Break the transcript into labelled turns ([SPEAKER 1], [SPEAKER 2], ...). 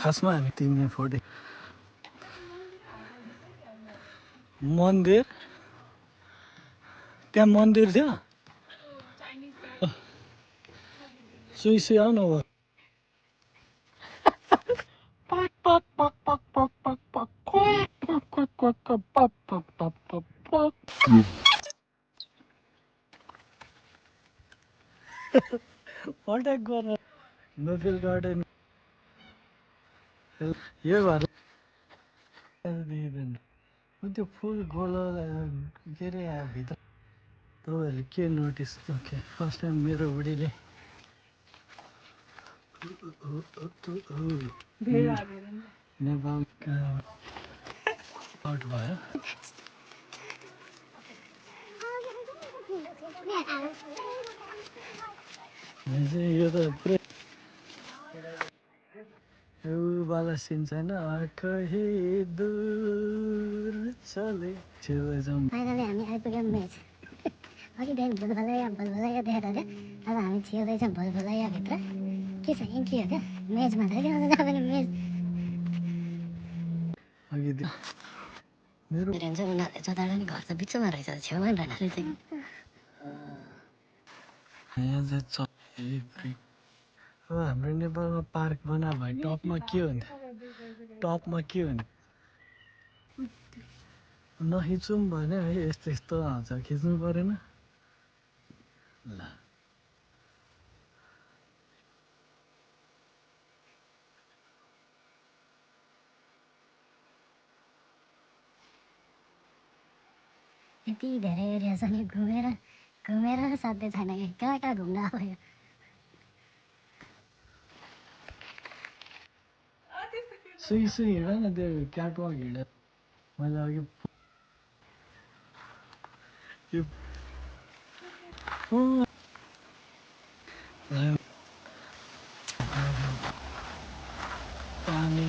[SPEAKER 1] खासमा हामी 3 दिन फोटे मन्दिर त्यहाँ मन्दिर थियो सुई सुई आऊ न पक पक पक पक पक पक पक पक पक पक पक पक पक पक पक पक अट्याक गरेर नोबेल गार्डन यो घर त्यो फुल गोलो के अरे भित्र तपाईँहरूले के नोटिस ओके फर्स्ट टाइम मेरो बुढीले नेपालका आउट भयो यो त पुरै यो वाला सिन छैन कहीँ दूर चले
[SPEAKER 2] फाइनली हामी आइपुग्यौँ मेच अघिदेखि भुलभुलैया देखेर थियो अब हामी छिर्दैछौँ भुलभुलैयाभित्र के छ इन्ट्री हो क्या मेचमा त किन जाँदैन मेच
[SPEAKER 1] अघि मेरो
[SPEAKER 2] हुन्छ उनीहरूले जताबाट नि घर त बिचमा रहेछ छेउमा नि रहेन रहेछ
[SPEAKER 1] यहाँ चाहिँ अब हाम्रो नेपालमा पार्क बना भए टपमा के हुन्थ्यो नखिचौँ भने है यस्तो यस्तो आउँछ खिच्नु परेन ल
[SPEAKER 2] यति धेरै एरिया छ नि घुमेर साध्य छैन कि कहाँ कहाँ घुम्न आयो
[SPEAKER 1] सुई सुई हिँड न त्यो क्याटवक हिँड मैले अघि यो